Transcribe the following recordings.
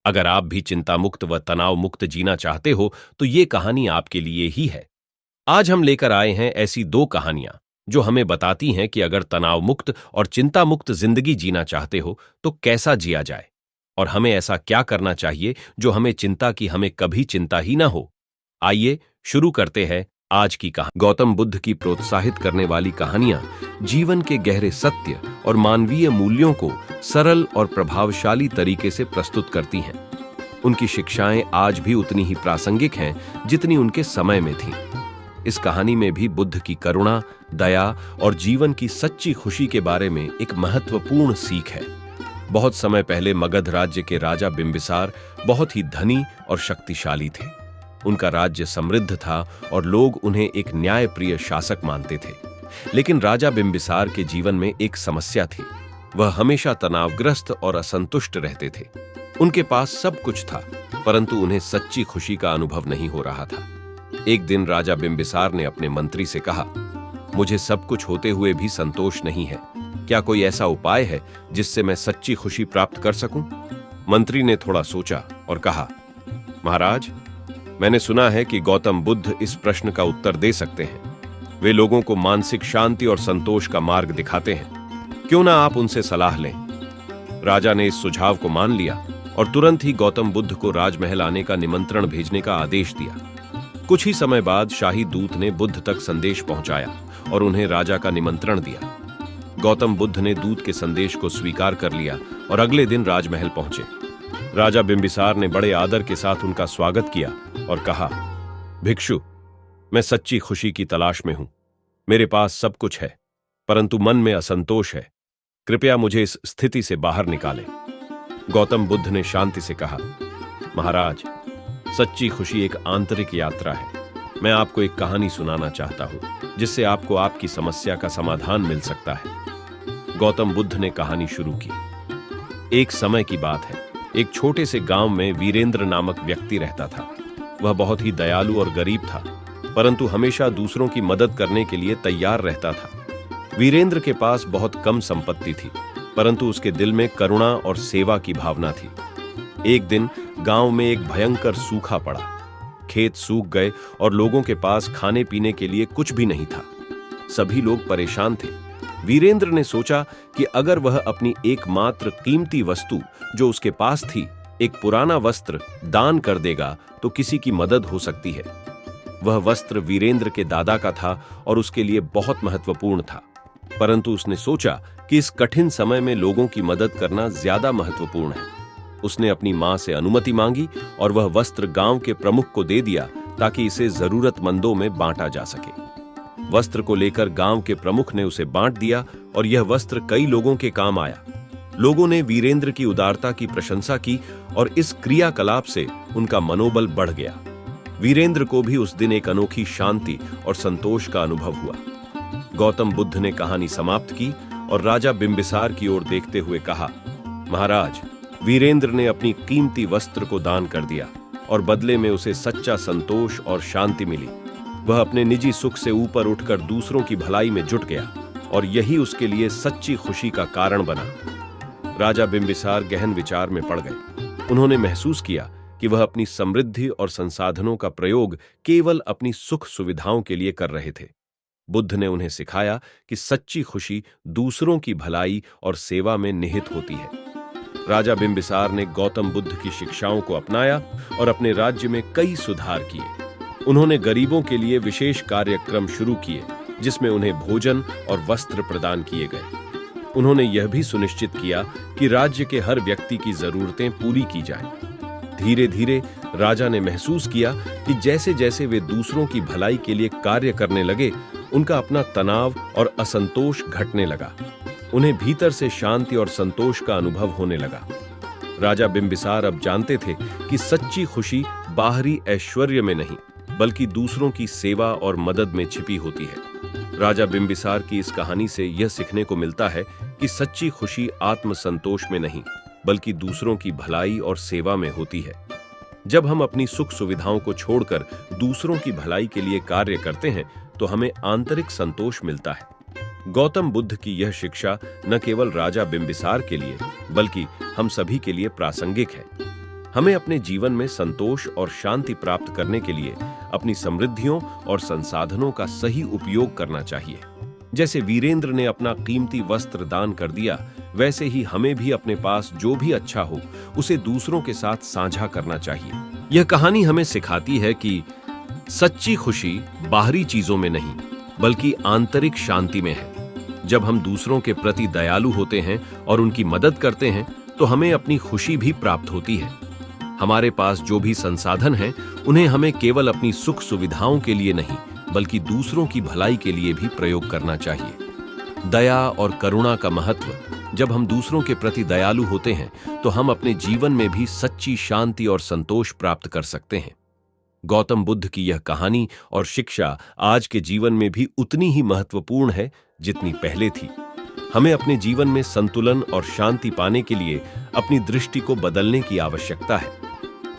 अगर आप भी चिंता मुक्त व तनाव मुक्त जीना चाहते हो तो ये कहानी आपके लिए ही है। आज हम लेकर आए हैं ऐसी दो कहानियां जो हमें बताती हैं कि अगर तनाव मुक्त और चिंता मुक्त जिंदगी जीना चाहते हो तो कैसा जिया जाए और हमें ऐसा क्या करना चाहिए जो हमें चिंता की हमें कभी चिंता ही ना हो। आइए शुरू करते हैं आज की कहानी। गौतम बुद्ध की प्रोत्साहित करने वाली कहानियां जीवन के गहरे सत्य और मानवीय मूल्यों को सरल और प्रभावशाली तरीके से प्रस्तुत करती हैं। उनकी शिक्षाएं आज भी उतनी ही प्रासंगिक हैं जितनी उनके समय में थीं। इस कहानी में भी बुद्ध की करुणा, दया और जीवन की सच्ची खुशी के बारे में एक महत्वपूर्ण सीख है। बहुत समय पहले मगध राज्य के राजा बिंबिसार बहुत ही धनी और शक्तिशाली थे। उनका राज्य समृद्ध था और लोग उन्हें एक न्यायप्रिय शासक मानते थे। लेकिन राजा बिंबिसार के जीवन में एक समस्या थी। वह हमेशा तनावग्रस्त और असंतुष्ट रहते थे। उनके पास सब कुछ था, परंतु उन्हें सच्ची खुशी का अनुभव नहीं हो रहा था। एक दिन राजा बिंबिसार ने अपने मंत्री से कहा, मुझे सब कुछ होते हुए भी संतोष नहीं है। क्या कोई ऐसा उपाय है जिससे मैं सच्ची खुशी प्राप्त कर सकूं? मंत्री ने थोड़ा सोचा और कहा, महाराज, मैंने सुना है कि गौतम बुद्ध इस प्रश्न का उत्तर दे सकते हैं। वे लोगों को मानसिक शांति और संतोष का मार्ग दिखाते हैं। क्यों ना आप उनसे सलाह लें? राजा ने इस सुझाव को मान लिया और तुरंत ही गौतम बुद्ध को राजमहल आने का निमंत्रण भेजने का आदेश दिया। कुछ ही समय बाद शाही दूत ने बुद्ध तक संदेश पहुंचाया और उन्हें राजा का निमंत्रण दिया। गौतम बुद्ध ने दूत के संदेश को स्वीकार कर लिया और अगले दिन राजमहल पहुंचे। राजा बिंबिसार ने बड़े आदर के साथ उनका स्वागत किया और कहा, भिक्षु, मैं सच्ची खुशी की तलाश में हूं। मेरे पास सब कुछ है, परंतु मन में असंतोष है। कृपया मुझे इस स्थिति से बाहर निकालें। गौतम बुद्ध ने शांति से कहा, महाराज, सच्ची खुशी एक आंतरिक यात्रा है। मैं आपको एक कहानी सुनाना चाहता हूं जिससे आपको आपकी समस्या का समाधान मिल सकता है। गौतम बुद्ध ने कहानी शुरू की। एक समय की बात है। एक छोटे से गांव में वीरेंद्र नामक व्यक्ति रहता था। वह बहुत ही दयालु और गरीब था, परंतु हमेशा दूसरों की मदद करने के लिए तैयार रहता था। वीरेंद्र के पास बहुत कम संपत्ति थी, परंतु उसके दिल में करुणा और सेवा की भावना थी। एक दिन गांव में एक भयंकर सूखा पड़ा। खेत सूख गए और लोगों के पास खाने पीने के लिए कुछ भी नहीं था। सभी लोग परेशान थे। वीरेंद्र ने सोचा कि अगर वह अपनी एकमात्र कीमती वस्तु जो उसके पास थी, एक पुराना वस्त्र, दान कर देगा तो किसी की मदद हो सकती है। वह वस्त्र वीरेंद्र के दादा का था और उसके लिए बहुत महत्वपूर्ण था, परंतु उसने सोचा कि इस कठिन समय में लोगों की मदद करना ज्यादा महत्वपूर्ण है। उसने अपनी मां से अनुमति मांगी और वह वस्त्र गांव के प्रमुख को दे दिया ताकि इसे जरूरतमंदों में बांटा जा सके। वस्त्र को लेकर गांव के प्रमुख ने उसे बांट दिया और यह वस्त्र कई लोगों के काम आया। लोगों ने वीरेंद्र की उदारता की प्रशंसा की और इस क्रियाकलाप से उनका मनोबल बढ़ गया। वीरेंद्र को भी उस दिन एक अनोखी शांति और संतोष का अनुभव हुआ। गौतम बुद्ध ने कहानी समाप्त की और राजा बिंबिसार की ओर देखते हुए कहा, महाराज, वीरेंद्र ने अपनी कीमती वस्त्र को दान कर दिया और बदले में उसे सच्चा संतोष और शांति मिली। वह अपने निजी सुख से ऊपर उठकर दूसरों की भलाई में जुट गया और यही उसके लिए सच्ची खुशी का कारण बना। राजा बिंबिसार गहन विचार में पड़ गए। उन्होंने महसूस किया कि वह अपनी समृद्धि और संसाधनों का प्रयोग केवल अपनी सुख सुविधाओं के लिए कर रहे थे। बुद्ध ने उन्हें सिखाया कि सच्ची खुशी दूसरों की भलाई और सेवा में निहित होती है। राजा बिंबिसार ने गौतम बुद्ध की शिक्षाओं को अपनाया और अपने राज्य में कई सुधार किए। उन्होंने गरीबों के लिए विशेष कार्यक्रम शुरू किए जिसमें उन्हें भोजन और वस्त्र प्रदान किए गए। उन्होंने यह भी सुनिश्चित किया कि राज्य के हर व्यक्ति की जरूरतें पूरी की जाएं। धीरे धीरे राजा ने महसूस किया कि जैसे जैसे वे दूसरों की भलाई के लिए कार्य करने लगे, उनका अपना तनाव और असंतोष घटने लगा। उन्हें भीतर से शांति और संतोष का अनुभव होने लगा। राजा बिंबिसार अब जानते थे कि सच्ची खुशी बाहरी ऐश्वर्य में नहीं, बल्कि दूसरों की सेवा और मदद में छिपी होती है। राजा बिंबिसार की इस कहानी से यह सीखने को मिलता है कि सच्ची खुशी आत्मसंतोष में नहीं, बल्कि दूसरों की भलाई और सेवा में होती है। जब हम अपनी सुख सुविधाओं को छोड़कर दूसरों की भलाई के लिए कार्य करते हैं तो हमें आंतरिक संतोष मिलता है। गौतम बुद्ध की यह शिक्षा न केवल राजा बिंबिसार के लिए बल्कि हम सभी के लिए प्रासंगिक है। हमें अपने जीवन में संतोष और शांति प्राप्त करने के लिए अपनी समृद्धियों और संसाधनों का सही उपयोग करना चाहिए। जैसे वीरेंद्र ने अपना कीमती वस्त्र दान कर दिया, वैसे ही हमें भी अपने पास जो भी अच्छा हो उसे दूसरों के साथ साझा करना चाहिए। यह कहानी हमें सिखाती है कि सच्ची खुशी बाहरी चीजों में नहीं, बल्कि आंतरिक शांति में है। जब हम दूसरों के प्रति दयालु होते हैं और उनकी मदद करते हैं, तो हमें अपनी खुशी भी प्राप्त होती है। हमारे पास जो भी संसाधन हैं, उन्हें हमें केवल अपनी सुख सुविधाओं के लिए नहीं, बल्कि दूसरों की भलाई के लिए भी प्रयोग करना चाहिए। दया और करुणा का महत्व। जब हम दूसरों के प्रति दयालु होते हैं, तो हम अपने जीवन में भी सच्ची शांति और संतोष प्राप्त कर सकते हैं। गौतम बुद्ध की यह कहानी और शिक्षा आज के जीवन में भी उतनी ही महत्वपूर्ण है जितनी पहले थी। हमें अपने जीवन में संतुलन और शांति पाने के लिए अपनी दृष्टि को बदलने की आवश्यकता है।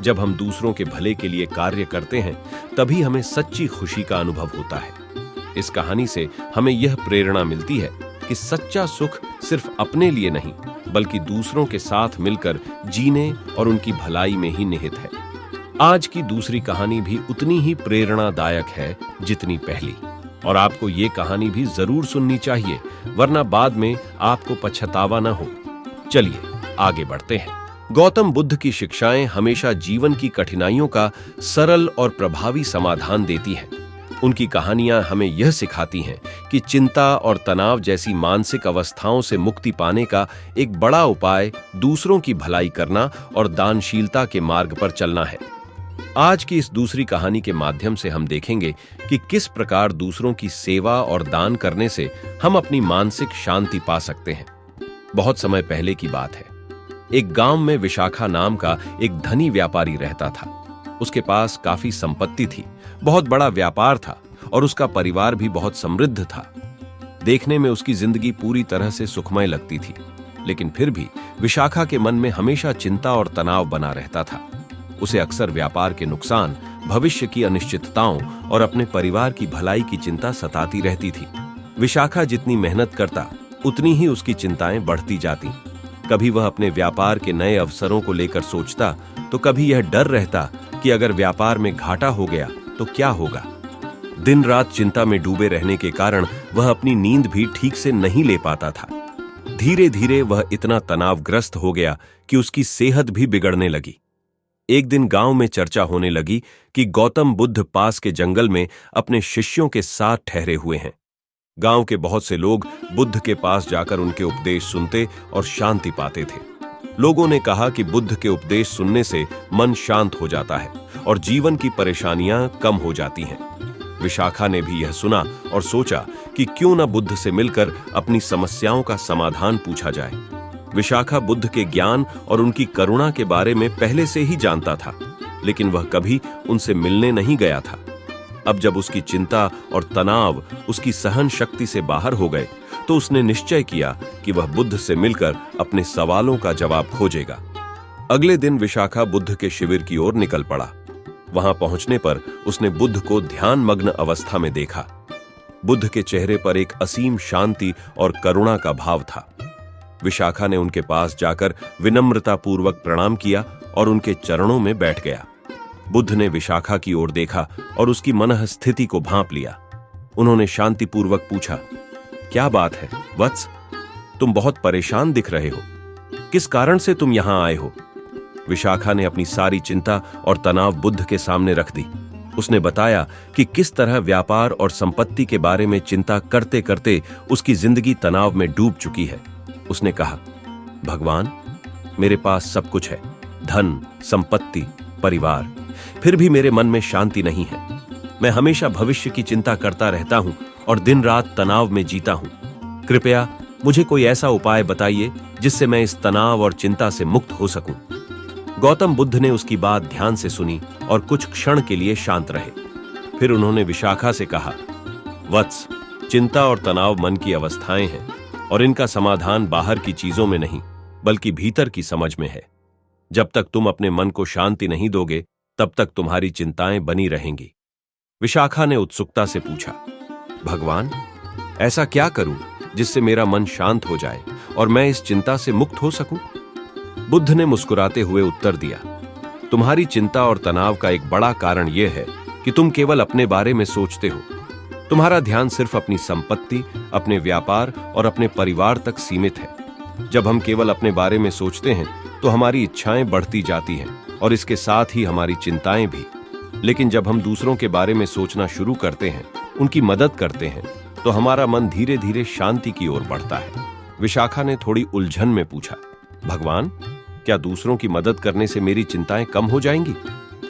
जब हम दूसरों के भले के लिए कार्य करते हैं, तभी हमें सच्ची खुशी का अनुभव होता है। इस कहानी से हमें यह प्रेरणा मिलती है कि सच्चा सुख सिर्फ अपने लिए नहीं, बल्कि दूसरों के साथ मिलकर जीने और उनकी भलाई में ही निहित है। आज की दूसरी कहानी भी उतनी ही प्रेरणादायक है जितनी पहली, और आपको ये कहानी भी जरूर सुननी चाहिए, वरना बाद में आपको पछतावा न हो। चलिए आगे बढ़ते हैं। गौतम बुद्ध की शिक्षाएं हमेशा जीवन की कठिनाइयों का सरल और प्रभावी समाधान देती हैं। उनकी कहानियां हमें यह सिखाती हैं कि चिंता और तनाव जैसी मानसिक अवस्थाओं से मुक्ति पाने का एक बड़ा उपाय दूसरों की भलाई करना और दानशीलता के मार्ग पर चलना है। आज की इस दूसरी कहानी के माध्यम से हम देखेंगे कि किस प्रकार दूसरों की सेवा और दान करने से हम अपनी मानसिक शांति पा सकते हैं। बहुत समय पहले की बात है। एक गांव में विशाखा नाम का एक धनी व्यापारी रहता था। उसके पास काफी संपत्ति थी, बहुत बड़ा व्यापार था और उसका परिवार भी बहुत समृद्ध था। देखने में उसकी जिंदगी पूरी तरह से सुखमय लगती थी, लेकिन फिर भी विशाखा के मन में हमेशा चिंता और तनाव बना रहता था। उसे अक्सर व्यापार के नुकसान, भविष्य की अनिश्चितताओं और अपने परिवार की भलाई की चिंता सताती रहती थी। विशाखा जितनी मेहनत करता, उतनी ही उसकी चिंताएं बढ़ती जाती। कभी वह अपने व्यापार के नए अवसरों को लेकर सोचता, तो कभी यह डर रहता कि अगर व्यापार में घाटा हो गया तो क्या होगा। दिन रात चिंता में डूबे रहने के कारण वह अपनी नींद भी ठीक से नहीं ले पाता था। धीरे धीरे वह इतना तनावग्रस्त हो गया कि उसकी सेहत भी बिगड़ने लगी। एक दिन गांव में चर्चा होने लगी कि गौतम बुद्ध पास के जंगल में अपने शिष्यों के साथ ठहरे हुए हैं। गांव के बहुत से लोग बुद्ध के पास जाकर उनके उपदेश सुनते और शांति पाते थे। लोगों ने कहा कि बुद्ध के उपदेश सुनने से मन शांत हो जाता है और जीवन की परेशानियां कम हो जाती हैं। विशाखा ने भी यह सुना और सोचा कि क्यों न बुद्ध से मिलकर अपनी समस्याओं का समाधान पूछा जाए। विशाखा बुद्ध के ज्ञान और उनकी करुणा के बारे में पहले से ही जानता था, लेकिन वह कभी उनसे मिलने नहीं गया था। अब जब उसकी चिंता और तनाव उसकी सहन शक्ति से बाहर हो गए, तो उसने निश्चय किया कि वह बुद्ध से मिलकर अपने सवालों का जवाब खोजेगा। अगले दिन विशाखा बुद्ध के शिविर की ओर निकल पड़ा। वहां पहुंचने पर उसने बुद्ध को ध्यानमग्न अवस्था में देखा। बुद्ध के चेहरे पर एक असीम शांति और करुणा का भाव था। विशाखा ने उनके पास जाकर विनम्रतापूर्वक प्रणाम किया और उनके चरणों में बैठ गया। बुद्ध ने विशाखा की ओर देखा और उसकी मनः स्थिति को भांप लिया। उन्होंने शांतिपूर्वक पूछा, क्या बात है वत्स, तुम बहुत परेशान दिख रहे हो, किस कारण से तुम यहां आए हो? विशाखा ने अपनी सारी चिंता और तनाव बुद्ध के सामने रख दी। उसने बताया कि किस तरह व्यापार और संपत्ति के बारे में चिंता करते करते उसकी जिंदगी तनाव में डूब चुकी है। उसने कहा, भगवान, मेरे पास सब कुछ है, धन, संपत्ति, परिवार, फिर भी मेरे मन में शांति नहीं है। मैं हमेशा भविष्य की चिंता करता रहता हूं और दिन रात तनाव में जीता हूं। कृपया मुझे कोई ऐसा उपाय बताइए जिससे मैं इस तनाव और चिंता से मुक्त हो सकूं। गौतम बुद्ध ने उसकी बात ध्यान से सुनी और कुछ क्षण के लिए शांत रहे। फिर उन्होंने विशाखा से कहा, वत्स, चिंता और तनाव मन की अवस्थाएं हैं और इनका समाधान बाहर की चीजों में नहीं, बल्कि भीतर की समझ में है। जब तक तुम अपने मन को शांति नहीं दोगे, तब तक तुम्हारी चिंताएं बनी रहेंगी। विशाखा ने उत्सुकता से पूछा, भगवान, ऐसा क्या करूं जिससे मेरा मन शांत हो जाए और मैं इस चिंता से मुक्त हो सकूं? बुद्ध ने मुस्कुराते हुए उत्तर दिया, तुम्हारी चिंता और तनाव का एक बड़ा कारण यह है कि तुम केवल अपने बारे में सोचते हो। तुम्हारा ध्यान सिर्फ अपनी संपत्ति, अपने व्यापार और अपने परिवार तक सीमित है। जब हम केवल अपने बारे में सोचते हैं तो हमारी इच्छाएं बढ़ती जाती हैं और इसके साथ ही हमारी चिंताएं भी। लेकिन जब हम दूसरों के बारे में सोचना शुरू करते हैं, उनकी मदद करते हैं, तो हमारा मन धीरे धीरे शांति की ओर बढ़ता है। विशाखा ने थोड़ी उलझन में पूछा, भगवान, क्या दूसरों की मदद करने से मेरी चिंताएं कम हो जाएंगी?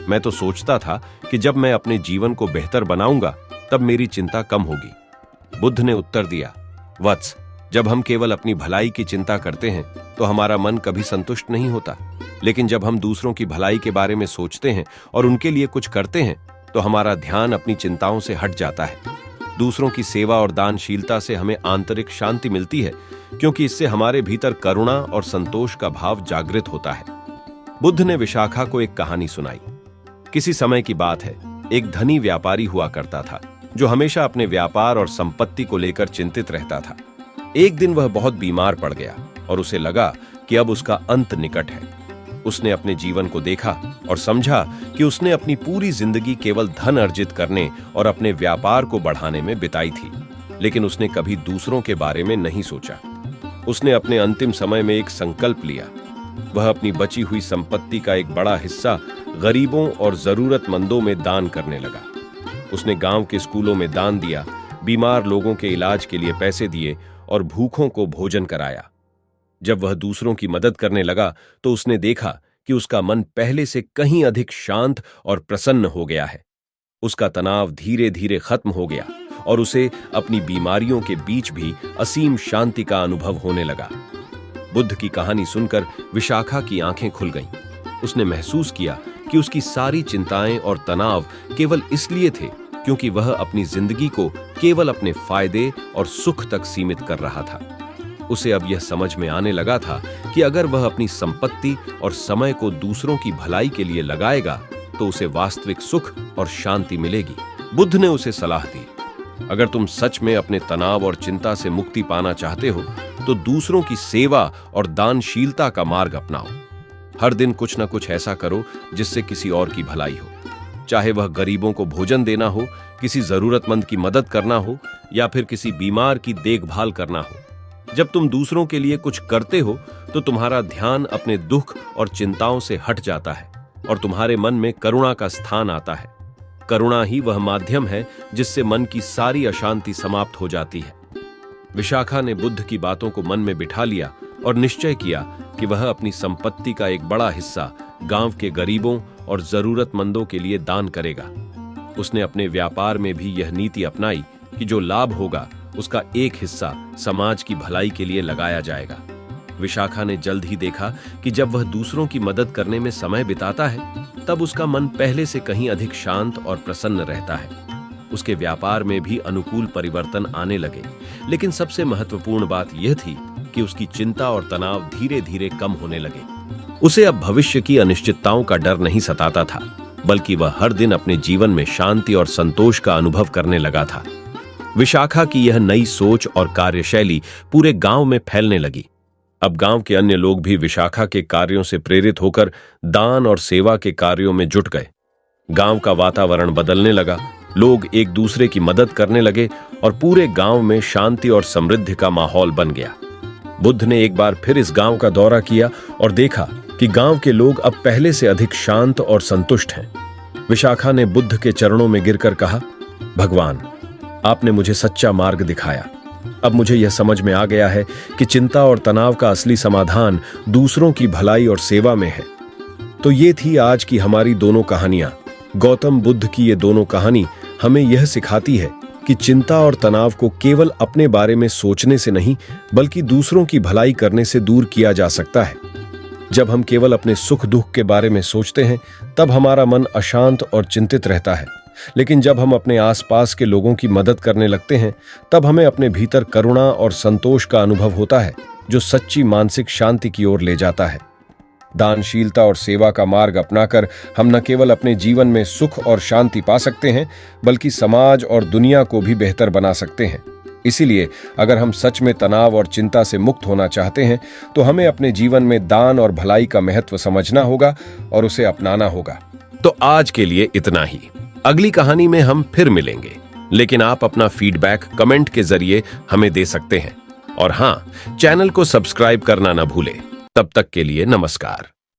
मैं तो सोचता था कि जब मैं अपने जीवन को बेहतर बनाऊंगा तब मेरी चिंता कम होगी। बुद्ध ने उत्तर दिया, वत्स, जब हम केवल अपनी भलाई की चिंता करते हैं तो हमारा मन कभी संतुष्ट नहीं होता। लेकिन जब हम दूसरों की भलाई के बारे में सोचते हैं और उनके लिए कुछ करते हैं तो हमारा ध्यान अपनी चिंताओं से हट जाता है। दूसरों की सेवा और दानशीलता से हमें आंतरिक शांति मिलती है, क्योंकि इससे हमारे भीतर करुणा और संतोष का भाव जागृत होता है। बुद्ध ने विशाखा को एक कहानी सुनाई। किसी समय की बात है, एक धनी व्यापारी हुआ करता था जो हमेशा अपने व्यापार और संपत्ति को लेकर चिंतित रहता था। एक दिन वह बहुत बीमार पड़ गया और उसे लगा कि अब उसका अंत निकट है। उसने अपने जीवन को देखा और समझा कि उसने अपनी पूरी जिंदगी केवल धन अर्जित करने और अपने व्यापार को बढ़ाने में बिताई थी, लेकिन उसने कभी दूसरों के बारे में नहीं सोचा। उसने अपने अंतिम समय में एक संकल्प लिया। वह अपनी बची हुई संपत्ति का एक बड़ा हिस्सा गरीबों और जरूरतमंदों में दान करने लगा। उसने गांव के स्कूलों में दान दिया, बीमार लोगों के इलाज के लिए पैसे दिए और भूखों को भोजन कराया। जब वह दूसरों की मदद करने लगा तो उसने देखा कि उसका मन पहले से कहीं अधिक शांत और प्रसन्न हो गया है। उसका तनाव धीरे धीरे खत्म हो गया और उसे अपनी बीमारियों के बीच भी असीम शांति का अनुभव होने लगा। बुद्ध की कहानी सुनकर विशाखा की आंखें खुल गईं। उसने महसूस किया कि उसकी सारी चिंताएं और तनाव केवल इसलिए थे क्योंकि वह अपनी जिंदगी को केवल अपने फायदे और सुख तक सीमित कर रहा था। उसे अब यह समझ में आने लगा था कि अगर वह अपनी संपत्ति और समय को दूसरों की भलाई के लिए लगाएगा तो उसे वास्तविक सुख और शांति मिलेगी। बुद्ध ने उसे सलाह दी, अगर तुम सच में अपने तनाव और चिंता से मुक्ति पाना चाहते हो तो दूसरों की सेवा और दानशीलता का मार्ग अपनाओ। हर दिन कुछ न कुछ ऐसा करो जिससे किसी और की भलाई हो, चाहे वह गरीबों को भोजन देना हो, किसी जरूरतमंद की मदद करना हो या फिर किसी बीमार की देखभाल करना हो। जब तुम दूसरों के लिए कुछ करते हो तो तुम्हारा ध्यान अपने दुख और चिंताओं से हट जाता है और तुम्हारे मन में करुणा का स्थान आता है। करुणा ही वह माध्यम है जिससे मन की सारी अशांति समाप्त हो जाती है। विशाखा ने बुद्ध की बातों को मन में बिठा लिया और निश्चय किया कि वह अपनी संपत्ति का एक बड़ा हिस्सा गांव के गरीबों और जरूरतमंदों के लिए दान करेगा। उसने अपने व्यापार में भी यह नीति अपनाई कि जो लाभ होगा उसका एक हिस्सा समाज की भलाई के लिए लगाया जाएगा। विशाखा ने जल्द ही देखा कि जब वह दूसरों की मदद करने में समय बिताता है तब उसका मन पहले से कहीं अधिक शांत और प्रसन्न रहता है। उसके व्यापार में भी अनुकूल परिवर्तन आने लगे, लेकिन सबसे महत्वपूर्ण बात यह थी कि उसकी चिंता और तनाव धीरे धीरे कम होने लगे। उसे अब भविष्य की अनिश्चितताओं का डर नहीं सताता था, बल्कि वह हर दिन अपने जीवन में शांति और संतोष का अनुभव करने लगा था। विशाखा की यह नई सोच और कार्यशैली पूरे गांव में फैलने लगी। अब गांव के अन्य लोग भी विशाखा के कार्यों से प्रेरित होकर दान और सेवा के कार्यों में जुट गए। गांव का वातावरण बदलने लगा, लोग एक दूसरे की मदद करने लगे और पूरे गांव में शांति और समृद्धि का माहौल बन गया। बुद्ध ने एक बार फिर इस गांव का दौरा किया और देखा कि गांव के लोग अब पहले से अधिक शांत और संतुष्ट हैं। विशाखा ने बुद्ध के चरणों में गिरकर कहा, भगवान, आपने मुझे सच्चा मार्ग दिखाया। अब मुझे यह समझ में आ गया है कि चिंता और तनाव का असली समाधान दूसरों की भलाई और सेवा में है। तो ये थी आज की हमारी दोनों कहानियां। गौतम बुद्ध की ये दोनों कहानी हमें यह सिखाती है कि चिंता और तनाव को केवल अपने बारे में सोचने से नहीं, बल्कि दूसरों की भलाई करने से दूर किया जा सकता है। जब हम केवल अपने सुख दुख के बारे में सोचते हैं तब हमारा मन अशांत और चिंतित रहता है, लेकिन जब हम अपने आसपास के लोगों की मदद करने लगते हैं तब हमें अपने भीतर करुणा और संतोष का अनुभव होता है, जो सच्ची मानसिक शांति की ओर ले जाता है। दानशीलता और सेवा का मार्ग अपनाकर हम न केवल अपने जीवन में सुख और शांति पा सकते हैं, बल्कि समाज और दुनिया को भी बेहतर बना सकते हैं। इसीलिए अगर हम सच में तनाव और चिंता से मुक्त होना चाहते हैं तो हमें अपने जीवन में दान और भलाई का महत्व समझना होगा और उसे अपनाना होगा। तो आज के लिए इतना ही। अगली कहानी में हम फिर मिलेंगे, लेकिन आप अपना फीडबैक कमेंट के जरिए हमें दे सकते हैं। और हां, चैनल को सब्सक्राइब करना न भूलें। तब तक के लिए नमस्कार।